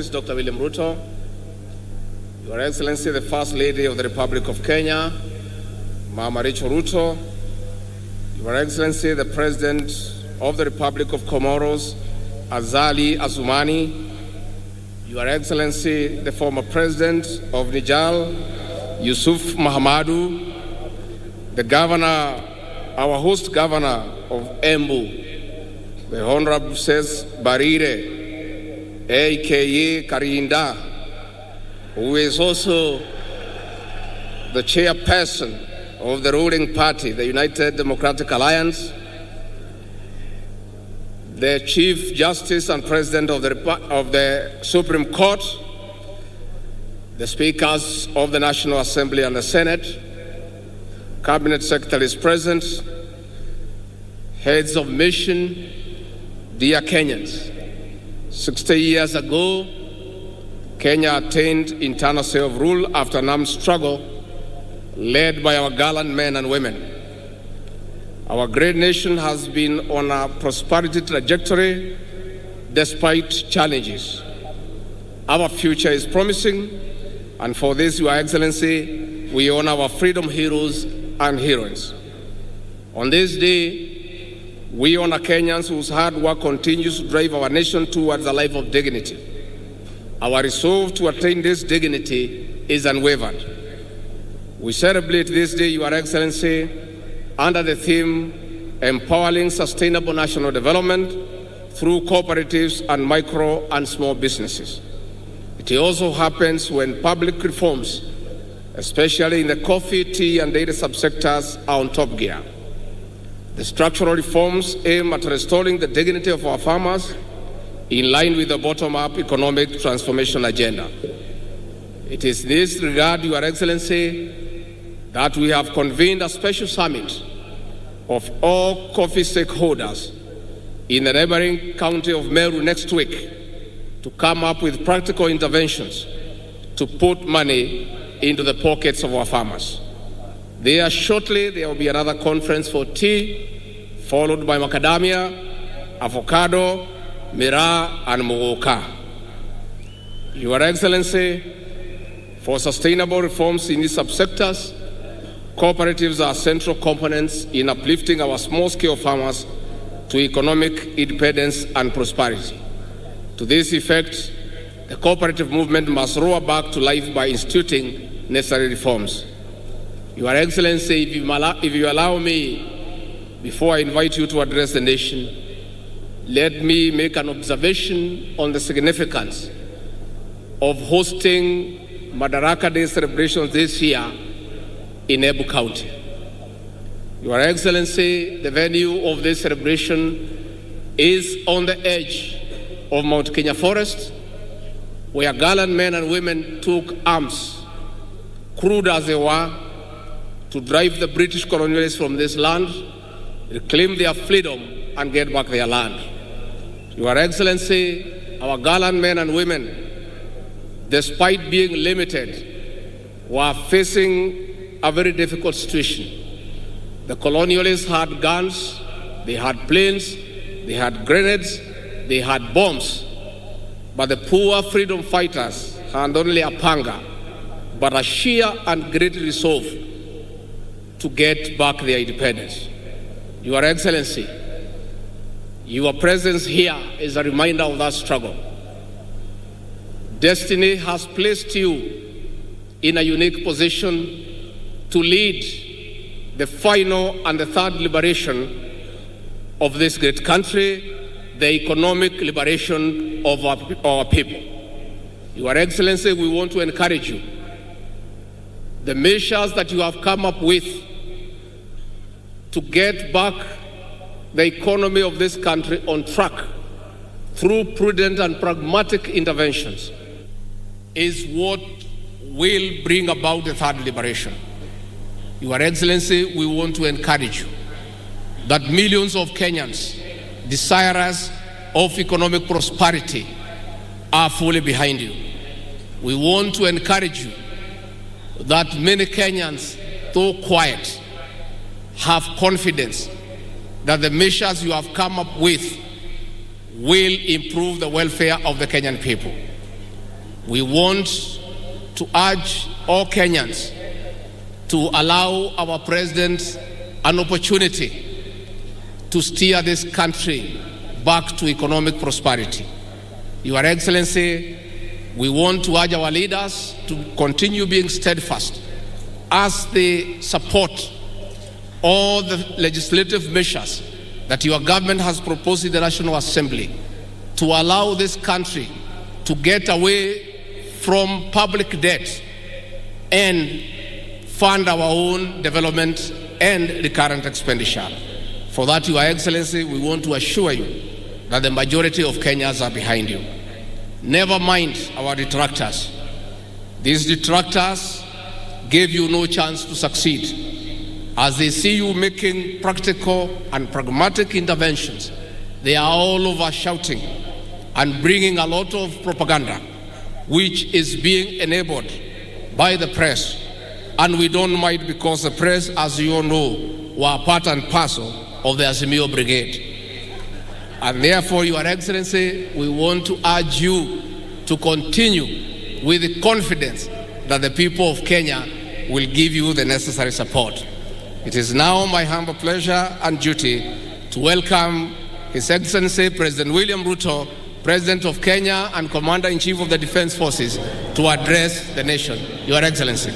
Dr. William Ruto, Your Excellency, the First Lady of the Republic of Kenya, Mama Rachel Ruto, Your Excellency, the President of the Republic of Comoros, Azali Assoumani, Your Excellency, the former President of Niger, Yusuf Mahamadou, the Governor, our host Governor of Embu, the Honorable Ses Barire, a.k.a. Karinda, who is also the chairperson of the ruling party, the United Democratic Alliance, the Chief Justice and President of the Supreme Court, the Speakers of the National Assembly and the Senate, Cabinet Secretaries present, heads of mission, dear Kenyans. 60 years ago, Kenya attained internal self-rule after an armed struggle led by our gallant men and women. Our great nation has been on a prosperity trajectory despite challenges. Our future is promising, and for this, Your Excellency, we honor our freedom heroes and heroines. On this day, we honor Kenyans whose hard work continues to drive our nation towards a life of dignity. Our resolve to attain this dignity is unwavered. We celebrate this day, Your Excellency, under the theme, Empowering Sustainable National Development through Cooperatives and Micro and Small Businesses. It also happens when public reforms, especially in the coffee, tea, and dairy subsectors, are on top gear. The structural reforms aim at restoring the dignity of our farmers in line with the bottom-up economic transformation agenda. It is in this regard, Your Excellency, that we have convened a special summit of all coffee stakeholders in the neighboring county of Meru next week to come up with practical interventions to put money into the pockets of our farmers. There shortly, there will be another conference for tea, followed by macadamia, avocado, miraa, and muguka. Your Excellency, for sustainable reforms in these subsectors, cooperatives are central components in uplifting our small-scale farmers to economic independence and prosperity. To this effect, the cooperative movement must roar back to life by instituting necessary reforms. Your Excellency, if you allow me, before I invite you to address the nation, let me make an observation on the significance of hosting Madaraka Day celebrations this year in Embu County. Your Excellency, the venue of this celebration is on the edge of Mount Kenya Forest, where gallant men and women took arms, crude as they were, to drive the British colonialists from this land, reclaim their freedom, and get back their land. Your Excellency, our gallant men and women, despite being limited, were facing a very difficult situation. The colonialists had guns, they had planes, they had grenades, they had bombs, but the poor freedom fighters had only a panga, but a sheer and great resolve to get back their independence. Your Excellency, your presence here is a reminder of that struggle. Destiny has placed you in a unique position to lead the final and the third liberation of this great country, the economic liberation of our people. Your Excellency, we want to encourage you. The measures that you have come up with to get back the economy of this country on track through prudent and pragmatic interventions is what will bring about the third liberation. Your Excellency, we want to encourage you that millions of Kenyans desirous of economic prosperity are fully behind you. We want to encourage you that many Kenyans, though quiet, have confidence that the measures you have come up with will improve the welfare of the Kenyan people. We want to urge all Kenyans to allow our president an opportunity to steer this country back to economic prosperity. Your Excellency, we want to urge our leaders to continue being steadfast as they support all the legislative measures that your government has proposed in the National Assembly to allow this country to get away from public debt and fund our own development and recurrent expenditure. For that, Your Excellency, we want to assure you that the majority of Kenyans are behind you. Never mind our detractors. These detractors gave you no chance to succeed. As they see you making practical and pragmatic interventions, they are all over shouting and bringing a lot of propaganda, which is being enabled by the press. And we don't mind, because the press, as you all know, were part and parcel of the Azimio Brigade. And therefore, Your Excellency, we want to urge you to continue with the confidence that the people of Kenya will give you the necessary support. It is now my humble pleasure and duty to welcome His Excellency President William Ruto, President of Kenya and Commander-in-Chief of the Defense Forces, to address the nation. Your Excellency.